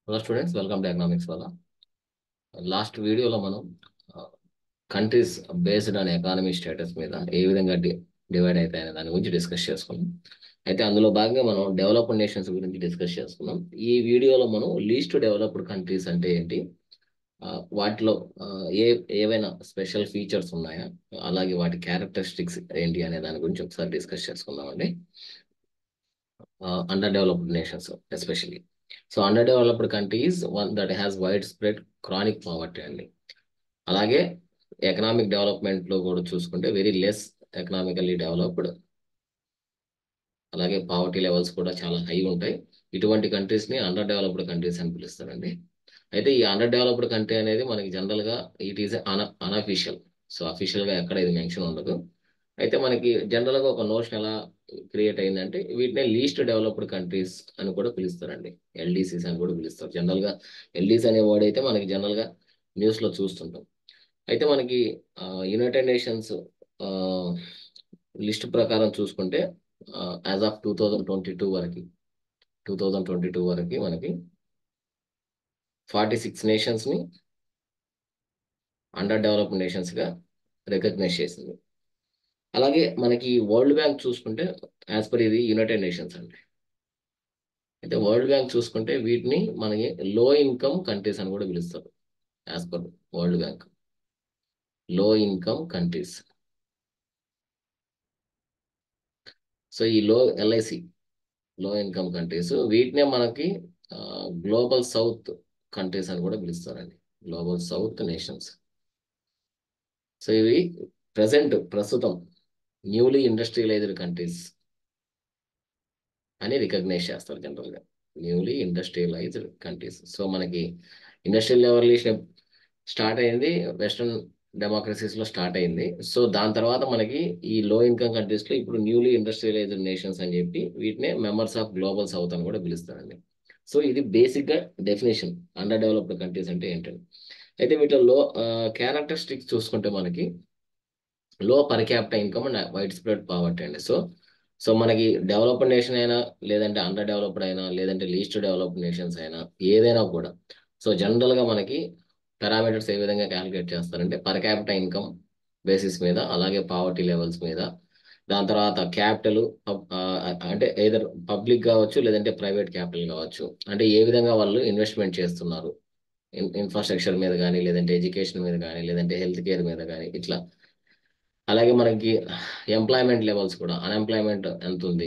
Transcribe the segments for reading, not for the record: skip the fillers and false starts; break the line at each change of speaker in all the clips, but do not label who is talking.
Hello students, welcome to economics వల్ల. Last వీడియోలో మనం countries based on economy status మీద ఏ విధంగా డివైడ్ అవుతాయనే దాని గురించి డిస్కస్ చేసుకున్నాం. అయితే అందులో భాగంగా మనం డెవలప్డ్ నేషన్స్ గురించి డిస్కస్ చేసుకున్నాం. ఈ వీడియోలో మనం లీస్ట్ డెవలప్డ్ కంట్రీస్ అంటే ఏంటి, వాటిలో ఆ, ఏ ఏవైనా స్పెషల్ ఫీచర్స్ ఉన్నాయా, అలాగే వాటి క్యారెక్టరిస్టిక్స్ ఏంటి అనే దాని గురించి ఒకసారి డిస్కస్ చేసుకుందామండి. Underdeveloped nations especially. So underdeveloped country is one that has widespread chronic poverty అండి. అలాగే ఎకనామిక్ డెవలప్మెంట్ లో కూడా చూసుకుంటే వెరీ లెస్ ఎకనామికల్లీ డెవలప్డ్, అలాగే పావర్టీ లెవెల్స్ కూడా చాలా హై ఉంటాయి. ఇటువంటి కంట్రీస్ ని అండర్ డెవలప్డ్ కంట్రీస్ అని పిలుస్తారండి. అయితే ఈ అండర్ డెవలప్డ్ కంట్రీ అనేది మనకి జనరల్ గా it is unofficial. So official గా ఎక్కడ ఇది మెన్షన్ ఉండదు. అయితే మనకి జనరల్ గా ఒక నోషన్ ఎలా క్రియేట్ అయిందంటే వీటిని లీస్ట్ డెవలప్డ్ కంట్రీస్ అని కూడా పిలుస్తారండి. ఎల్డీసీస్ అని కూడా పిలుస్తారు. జనరల్ గా ఎల్డీసీ అనే వర్డ్ అయితే మనకి జనరల్ గా న్యూస్ లో చూస్తుంటాం. అయితే మనకి యునైటెడ్ నేషన్స్ లిస్ట్ ప్రకారం చూసుకుంటే యాజ్ ఆఫ్ 2022 వరకు మనకి 46 నేషన్స్ ని అండర్ డెవలప్డ్ నేషన్స్ గా రికగ్నైజ్ చేసింది. అలాగే మనకి వరల్డ్ బ్యాంక్ చూసుకుంటే, యాజ్ పర్ ఇది యునైటెడ్ నేషన్స్ అండి. అయితే వరల్డ్ బ్యాంక్ చూసుకుంటే వీటిని మనకి లో ఇన్కమ్ కంట్రీస్ అని కూడా పిలుస్తారు. As per world bank, low income countries. So ఈ ఎల్ఐసి లో ఇన్కమ్ కంట్రీస్ వీటినే మనకి గ్లోబల్ సౌత్ కంట్రీస్ అని కూడా పిలుస్తారండి. Global south nations. సో ఇవి ప్రస్తుతం న్యూలీ ఇండస్ట్రియలైజ్డ్ కంట్రీస్ అని రికగ్నైజ్ చేస్తారు జనరల్గా. Newly industrialised countries. సో మనకి ఇండస్ట్రియల్ రెవల్యూషన్ స్టార్ట్ అయింది వెస్ట్రన్ డెమోక్రసీస్ లో స్టార్ట్ అయింది. సో దాని తర్వాత మనకి ఈ లో ఇన్కమ్ కంట్రీస్ లో ఇప్పుడు న్యూలీ ఇండస్ట్రియలైజ్డ్ నేషన్స్ అని చెప్పి వీటినే మెంబర్స్ ఆఫ్ గ్లోబల్ సౌత్ అని కూడా పిలుస్తారండి. సో ఇది బేసిక్ గా డెఫినేషన్ అండర్ డెవలప్డ్ కంట్రీస్ అంటే ఏంటండి. అయితే వీటిలో క్యారెక్టరిస్టిక్స్ చూసుకుంటే మనకి లో per capital income and wide spread poverty అండి. సో మనకి డెవలప్డ్ నేషన్ అయినా, లేదంటే అండర్ డెవలప్డ్ అయినా, లేదంటే లీస్ట్ డెవలప్డ్ నేషన్స్ అయినా, ఏదైనా కూడా సో జనరల్ గా మనకి పారామీటర్స్ ఏ విధంగా క్యాలిక్యులేట్ చేస్తారంటే పర్ క్యాపిటల్ ఇన్కమ్ బేసిస్ మీద, అలాగే పావర్టీ లెవెల్స్ మీద, దాని తర్వాత క్యాపిటల్ అంటే ఏదర్ పబ్లిక్ కావచ్చు లేదంటే ప్రైవేట్ క్యాపిటల్ కావచ్చు, అంటే ఏ విధంగా వాళ్ళు ఇన్వెస్ట్మెంట్ చేస్తున్నారు ఇన్ఫ్రాస్ట్రక్చర్ మీద కానీ, లేదంటే ఎడ్యుకేషన్ మీద కానీ, లేదంటే హెల్త్ కేర్ మీద కానీ, ఇట్లా. అలాగే మనకి ఎంప్లాయ్మెంట్ లెవెల్స్ కూడా, అన్ఎంప్లాయ్మెంట్ ఎంత ఉంది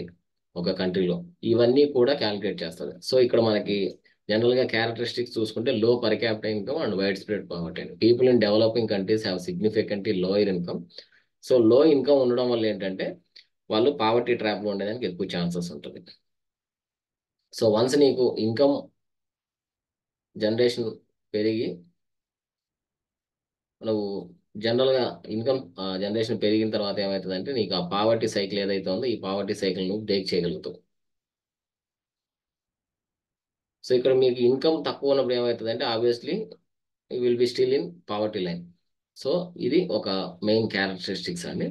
ఒక కంట్రీలో, ఇవన్నీ కూడా క్యాలిక్యులేట్ చేస్తుంది. సో ఇక్కడ మనకి జనరల్ గా క్యారెక్టరిస్టిక్స్ చూసుకుంటే లో per capital income and wide spread poverty. People in developing countries have significantly lower income. So లో ఇన్కమ్ ఉండడం వల్ల ఏంటంటే వాళ్ళు పావర్టీ ట్రాప్ లో ఉండేదానికి ఎక్కువ ఛాన్సెస్ ఉంటుంది. సో వన్స్ నీకు ఇన్కమ్ జనరేషన్ పెరిగి నువ్వు జనరల్ గా ఇన్కమ్ జనరేషన్ పెరిగిన తర్వాత ఏమవుతుందంటే నీకు ఆ పావర్టీ సైకిల్ ఏదైతే ఉందో ఈ పావర్టీ సైకిల్ నువ్వు బ్రేక్ చేయగలుగుతావు. సో ఇక్కడ మీకు ఇన్కమ్ తక్కువ ఉన్నప్పుడు ఏమవుతుందంటే obviously you will be still in poverty line. So ఇది ఒక మెయిన్ క్యారెక్టరిస్టిక్స్ అండి.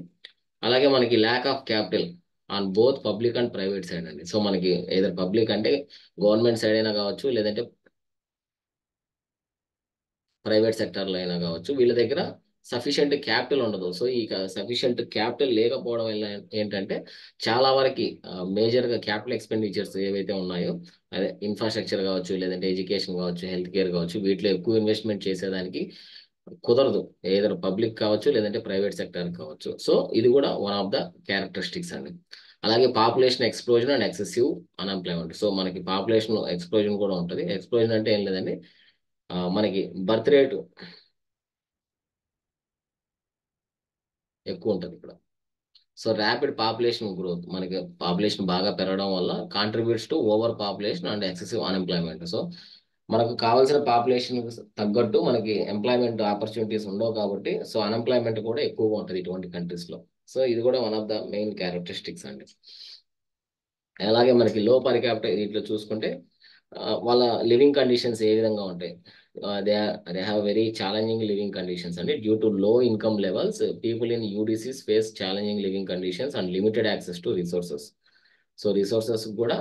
అలాగే మనకి lakh of capital on both public and private side అండి. సో మనకి ఏదర్ పబ్లిక్ అంటే గవర్నమెంట్ సైడ్ అయినా కావచ్చు, లేదంటే ప్రైవేట్ సెక్టర్లో అయినా కావచ్చు, వీళ్ళ దగ్గర సఫిషియెంట్ క్యాపిటల్ ఉండదు. సో ఈ సఫిషియెంట్ క్యాపిటల్ లేకపోవడం వల్ల ఏంటంటే చాలా వరకు మేజర్గా క్యాపిటల్ ఎక్స్పెండిచర్స్ ఏవైతే ఉన్నాయో, అదే ఇన్ఫ్రాస్ట్రక్చర్ కావచ్చు, లేదంటే ఎడ్యుకేషన్ కావచ్చు, హెల్త్ కేర్ కావచ్చు, వీటిలో ఎక్కువ ఇన్వెస్ట్మెంట్ చేసేదానికి కుదరదు. ఏదైనా పబ్లిక్ కావచ్చు లేదంటే ప్రైవేట్ సెక్టర్ కావచ్చు. సో ఇది కూడా వన్ ఆఫ్ ద క్యారెక్టరిస్టిక్స్ అండి. అలాగే population explosion and excessive unemployment. So మనకి పాపులేషన్ ఎక్స్ప్లోజన్ కూడా ఉంటుంది. ఎక్స్ప్లోజన్ అంటే ఏం లేదండి, మనకి బర్త్ రేటు ఎక్కువ ఉంటుంది ఇక్కడ. సో ర్యాపిడ్ పాపులేషన్ గ్రోత్, మనకి పాపులేషన్ బాగా పెరగడం వల్ల contributes to over population and excessive unemployment. So మనకు కావాల్సిన పాపులేషన్ తగ్గట్టు మనకి ఎంప్లాయ్మెంట్ ఆపర్చునిటీస్ ఉండవు కాబట్టి సో అన్ఎంప్లాయ్మెంట్ కూడా ఎక్కువగా ఉంటుంది ఇటువంటి కంట్రీస్ లో. సో ఇది కూడా one of the main characteristics అండి. అలాగే మనకి లో పర్ క్యాపిటల్ దీంట్లో చూసుకుంటే వాళ్ళ లివింగ్ కండిషన్స్ ఏ విధంగా ఉంటాయి. They have very challenging living conditions అండి. Due to low income levels people in UDCs face challenging living conditions and limited access to resources. So resources కూడా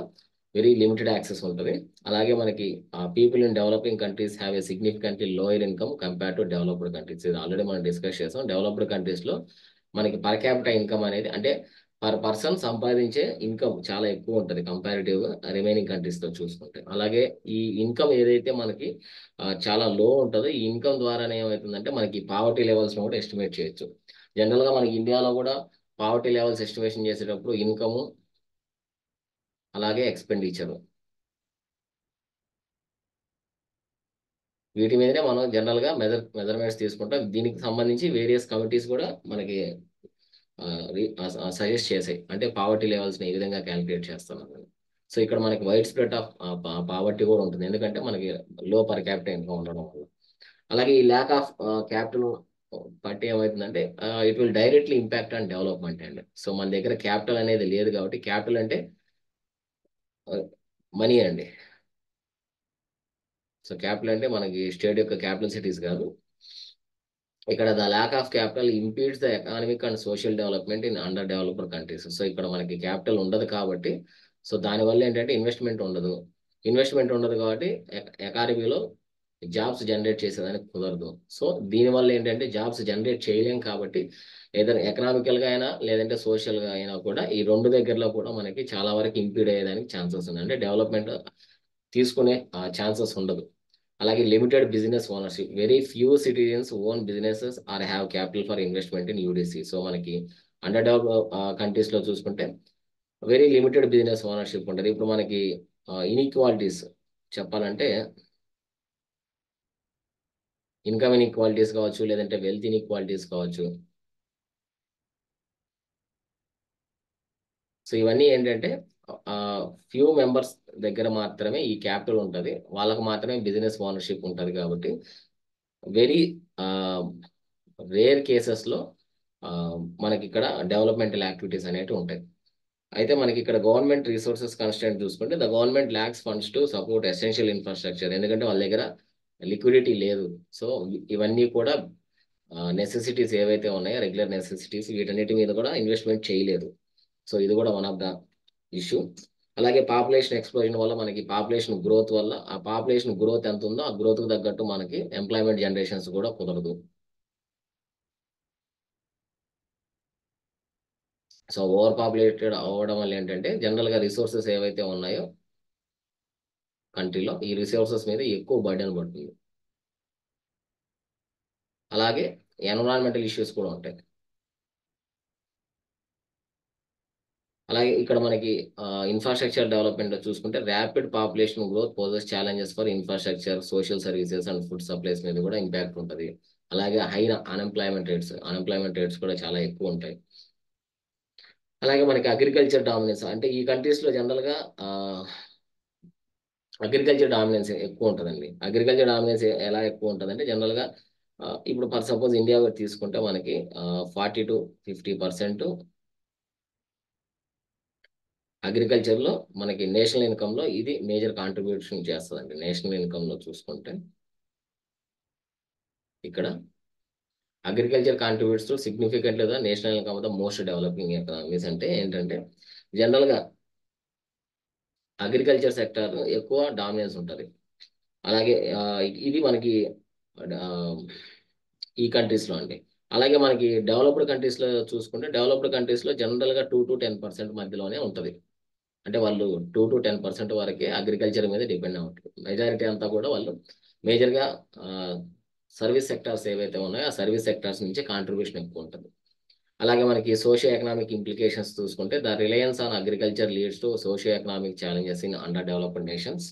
వెరీ లిమిటెడ్ యాక్సెస్ ఉంటుంది. అలాగే మనకి people in developing countries have a significantly lower income compare to developed countries. ఇది already మనం discuss చేసాం. Developed కంట్రీస్లో మనకి per capital income అనేది అంటే పర్ పర్సన్ సంపాదించే ఇన్కమ్ చాలా ఎక్కువ ఉంటుంది కంపారిటివ్ రిమైనింగ్ కంట్రీస్తో చూసుకుంటే. అలాగే ఈ ఇన్కమ్ ఏదైతే మనకి చాలా లో ఉంటుందో ఈ ఇన్కమ్ ద్వారానే ఏమవుతుందంటే మనకి పావర్టీ లెవెల్స్ కూడా ఎస్టిమేట్ చేయొచ్చు. జనరల్గా మనకి ఇండియాలో కూడా పావర్టీ లెవెల్స్ ఎస్టిమేషన్ చేసేటప్పుడు ఇన్కమ్ అలాగే ఎక్స్పెండిచర్ వీటి మీదనే మనం జనరల్గా మెజర్మెంట్స్ తీసుకుంటాం. దీనికి సంబంధించి వేరియస్ కమిటీస్ కూడా మనకి సజెస్ట్ చేసాయి అంటే పావర్టీ లెవెల్స్ని ఏ విధంగా క్యాలిక్యులేట్ చేస్తున్నాం. సో ఇక్కడ మనకి వైడ్ స్ప్రెడ్ ఆఫ్ పావర్టీ కూడా ఉంటుంది ఎందుకంటే మనకి లో పర్ క్యాపిటల్ ఇన్కమ్ ఉండడం వల్ల. అలాగే ఈ ల్యాక్ ఆఫ్ క్యాపిటల్ బట్టి ఏమవుతుందంటే it will directly impact on development అండి. సో మన దగ్గర క్యాపిటల్ అనేది లేదు కాబట్టి క్యాపిటల్ అంటే మనీ అండి. సో క్యాపిటల్ అంటే మనకి స్టేట్ యొక్క క్యాపిటల్ సిటీస్ కాదు. ఇక్కడ the lack of capital impedes the economic and social development in underdeveloped countries. So ఇక్కడ మనకి క్యాపిటల్ ఉండదు కాబట్టి సో దానివల్ల ఏంటంటే ఇన్వెస్ట్మెంట్ ఉండదు. ఇన్వెస్ట్మెంట్ ఉండదు కాబట్టి ఎకానమీలో జాబ్స్ జనరేట్ చేసేదానికి కుదరదు. సో దీనివల్ల ఏంటంటే జాబ్స్ జనరేట్ చేయలేం కాబట్టి ఏదైనా ఎకనామికల్గా అయినా లేదంటే సోషల్గా అయినా కూడా ఈ రెండు దగ్గరలో కూడా మనకి చాలా వరకు ఇంపీడ్ అయ్యేదానికి ఛాన్సెస్ ఉన్నాయి. అంటే డెవలప్మెంట్ తీసుకునే ఛాన్సెస్ ఉండదు. అలాగే limited business ownership. Very few citizens own businesses or have capital for investment in UDC. So మనకి అండర్ డెవలప్ కంట్రీస్లో చూసుకుంటే వెరీ లిమిటెడ్ బిజినెస్ ఓనర్షిప్ ఉంటుంది. ఇప్పుడు మనకి ఇన్ఈక్వాలిటీస్ చెప్పాలంటే ఇన్కమ్ ఇన్ఈక్వాలిటీస్ కావచ్చు లేదంటే వెల్త్ ఇన్ఈక్వాలిటీస్ కావచ్చు. సో ఇవన్నీ ఏంటంటే ఫ్యూ మెంబర్స్ దగ్గర మాత్రమే ఈ క్యాపిటల్ ఉంటుంది, వాళ్ళకు మాత్రమే బిజినెస్ ఓనర్షిప్ ఉంటుంది కాబట్టి వెరీ రేర్ కేసెస్లో మనకి ఇక్కడ డెవలప్మెంటల్ యాక్టివిటీస్ అనేవి ఉంటాయి. అయితే మనకి ఇక్కడ గవర్నమెంట్ రిసోర్సెస్ కన్స్టెంట్ చూసుకుంటే the government lakhs funds to support essential infrastructure. ఎందుకంటే వాళ్ళ దగ్గర లిక్విడిటీ లేదు. సో ఇవన్నీ కూడా నెసెసిటీస్ ఏవైతే ఉన్నాయో రెగ్యులర్ నెసెసిటీస్ వీటన్నిటి మీద కూడా ఇన్వెస్ట్మెంట్ చేయలేదు. సో ఇది కూడా వన్ ఆఫ్ ద ఇష్యూ. అలాగే పాపులేషన్ ఎక్స్ప్లోజన్ వల్ల మనకి పాపులేషన్ గ్రోత్ వల్ల ఆ పాపులేషన్ గ్రోత్ ఎంత ఉందో ఆ గ్రోత్కి తగ్గట్టు మనకి ఎంప్లాయ్మెంట్ జనరేషన్స్ కూడా కుదరదు. సో ఓవర్ పాపులేటెడ్ అవ్వడం వల్ల ఏంటంటే జనరల్గా రిసోర్సెస్ ఏవైతే ఉన్నాయో కంట్రీలో ఈ రిసోర్సెస్ మీద ఎక్కువ బర్డెన్ పడుతుంది. అలాగే ఎన్విరాన్మెంటల్ ఇష్యూస్ కూడా ఉంటాయి. అలాగే ఇక్కడ మనకి ఇన్ఫ్రాస్ట్రక్చర్ డెవలప్మెంట్ చూసుకుంటే rapid population growth poses challenges for infrastructure social services and food supplies మీద కూడా ఇంపాక్ట్ ఉంటుంది. అలాగే హై అన్ఎంప్లాయ్మెంట్ రేట్స్ కూడా చాలా ఎక్కువ ఉంటాయి. అలాగే మనకి అగ్రికల్చర్ డామినెన్స్ అంటే ఈ కంట్రీస్లో జనరల్గా అగ్రికల్చర్ డామినెన్స్ ఎక్కువ ఉంటుందండి. అగ్రికల్చర్ డామినెన్స్ ఎలా ఎక్కువ ఉంటుందంటే జనరల్గా ఇప్పుడు ఫర్ సపోజ్ ఇండియా తీసుకుంటే మనకి 40 to 50% అగ్రికల్చర్లో మనకి నేషనల్ ఇన్కంలో ఇది మేజర్ కాంట్రిబ్యూషన్ చేస్తుందండి. నేషనల్ ఇన్కంలో చూసుకుంటే ఇక్కడ agriculture contributes to significantly the national income of the most developing economies. అంటే ఏంటంటే జనరల్గా అగ్రికల్చర్ సెక్టర్ ఎక్కువ డామినెన్స్ ఉంటుంది. అలాగే ఇది మనకి ఆ, ఈ కంట్రీస్లో అండి. అలాగే మనకి డెవలప్డ్ కంట్రీస్లో చూసుకుంటే డెవలప్డ్ కంట్రీస్లో జనరల్గా 2 to 10% మధ్యలోనే ఉంటుంది. అంటే వాళ్ళు 2 to 10% వరకే అగ్రికల్చర్ మీద డిపెండ్ అవుతుంది. మెజారిటీ అంతా కూడా వాళ్ళు మేజర్గా సర్వీస్ సెక్టార్స్ ఏవైతే ఉన్నాయో ఆ సర్వీస్ సెక్టార్స్ నుంచి కాంట్రిబ్యూషన్ ఎక్కువ ఉంటుంది. అలాగే మనకి సోషియో ఎకనామిక్ ఇంప్లికేషన్స్ చూసుకుంటే the reliance on agriculture leads to socio economic challenges in underdeveloped nations.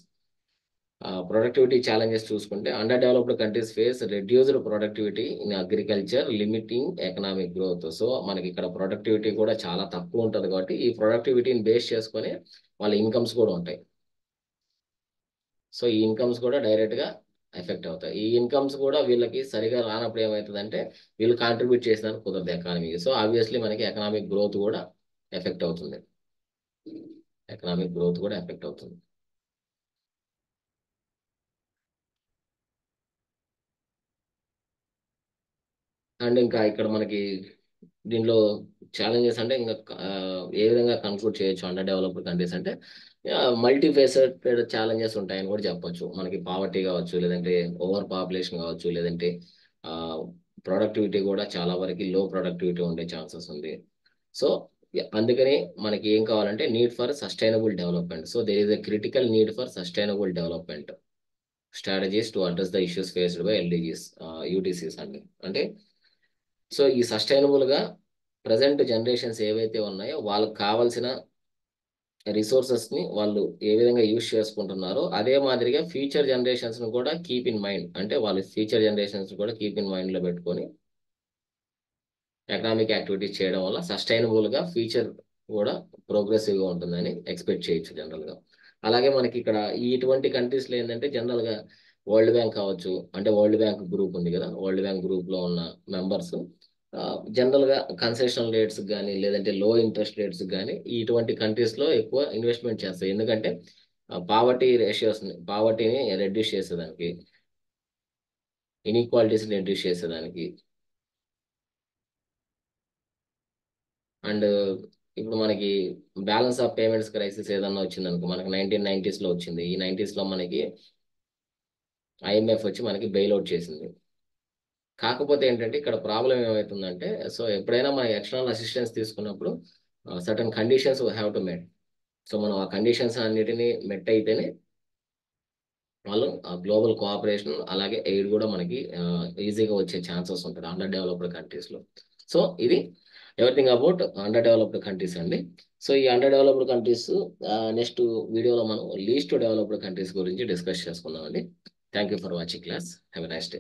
Productivity challenges చూసుకుంటే underdeveloped countries face reduced productivity in agriculture limiting economic growth. So మనకి ఇక్కడ productivity కూడా చాలా తక్కువ ఉంటుంది కాబట్టి ఈ ప్రొడక్టివిటీని బేస్ చేసుకొని వాళ్ళ ఇన్కమ్స్ కూడా ఉంటాయి. సో ఈ ఇన్కమ్స్ కూడా డైరెక్ట్గా ఎఫెక్ట్ అవుతాయి. ఈ ఇన్కమ్స్ కూడా వీళ్ళకి సరిగా రానప్పుడు ఏమవుతుందంటే వీళ్ళు కాంట్రిబ్యూట్ చేసినందుకు కుదరదు ఎకానమీకి. సో ఆబ్వియస్లీ మనకి ఎకనామిక్ గ్రోత్ కూడా ఎఫెక్ట్ అవుతుంది. ఎకనామిక్ గ్రోత్ కూడా ఎఫెక్ట్ అవుతుంది. అండ్ ఇంకా ఇక్కడ మనకి దీనిలో ఛాలెంజెస్ అంటే ఇంకా ఏ విధంగా కన్క్లూడ్ చేయొచ్చు అండర్ డెవలప్డ్ కంట్రీస్ అంటే మల్టీ ఫేసెటెడ్ ఛాలెంజెస్ ఉంటాయని కూడా చెప్పొచ్చు. మనకి పావర్టీ కావచ్చు, లేదంటే ఓవర్ పాపులేషన్ కావచ్చు, లేదంటే ప్రొడక్టివిటీ కూడా చాలా వరకు లో ప్రొడక్టివిటీ ఉండే ఛాన్సెస్ ఉంది. సో అందుకని మనకి ఏం కావాలంటే need for sustainable development. So there is a critical need for sustainable development strategies to address the issues faced by LDCs, UDCs అండి. అంటే సో ఈ సస్టైనబుల్ గా ప్రజెంట్ జనరేషన్స్ ఏవైతే ఉన్నాయో వాళ్ళకి కావాల్సిన రిసోర్సెస్ ని వాళ్ళు ఏ విధంగా యూజ్ చేసుకుంటున్నారో అదే మాదిరిగా ఫ్యూచర్ జనరేషన్స్ ను కూడా కీప్ ఇన్ మైండ్, అంటే వాళ్ళ ఫ్యూచర్ జనరేషన్స్ కూడా కీప్ ఇన్ మైండ్ లో పెట్టుకొని ఎకనామిక్ యాక్టివిటీస్ చేయడం వల్ల సస్టైనబుల్ గా ఫ్యూచర్ కూడా ప్రోగ్రెసివ్ గా ఉంటుందని ఎక్స్పెక్ట్ చేయొచ్చు జనరల్ గా. అలాగే మనకి ఇక్కడ ఇటువంటి కంట్రీస్ లో ఏంటంటే జనరల్ గా వరల్డ్ బ్యాంక్ కావచ్చు, అంటే వరల్డ్ బ్యాంక్ గ్రూప్ ఉంది కదా, వరల్డ్ బ్యాంక్ గ్రూప్ లో ఉన్న మెంబర్స్ జనరల్ గా కన్సెషన్ రేట్స్ కానీ, లేదంటే లో ఇంట్రెస్ట్ రేట్స్ కానీ ఇటువంటి కంట్రీస్ లో ఎక్కువ ఇన్వెస్ట్మెంట్ చేస్తాయి. ఎందుకంటే పావర్టీని రెడ్యూస్ చేసేదానికి, ఇన్ఈక్వాలిటీస్ని రెడ్యూస్ చేసేదానికి. అండ్ ఇప్పుడు మనకి బ్యాలెన్స్ ఆఫ్ పేమెంట్స్ క్రైసిస్ ఏదన్నా వచ్చింది అనుకో, మనకి 1990s లో వచ్చింది. ఈ 90s లో మనకి ఐఎంఎఫ్ వచ్చి మనకి బెయిల్అవుట్ చేసింది. కాకపోతే ఏంటంటే ఇక్కడ ప్రాబ్లం ఏమవుతుందంటే, సో ఎప్పుడైనా మన ఎక్స్టర్నల్ అసిస్టెన్స్ తీసుకున్నప్పుడు certain conditions have to met. So మనం ఆ కండిషన్స్ అన్నిటిని మెట్ అయితేనే వాళ్ళు ఆ గ్లోబల్ కోఆపరేషన్ అలాగే ఎయిడ్ కూడా మనకి ఈజీగా వచ్చే ఛాన్సెస్ ఉంటుంది అండర్ డెవలప్డ్ కంట్రీస్లో. సో ఇది everything about under developed countries అండి. సో ఈ అండర్ డెవలప్డ్ కంట్రీస్ నెక్స్ట్ వీడియోలో మనం లీస్ట్ డెవలప్డ్ కంట్రీస్ గురించి డిస్కస్ చేసుకుందాం అండి. Thank you for watching class. Have a nice day.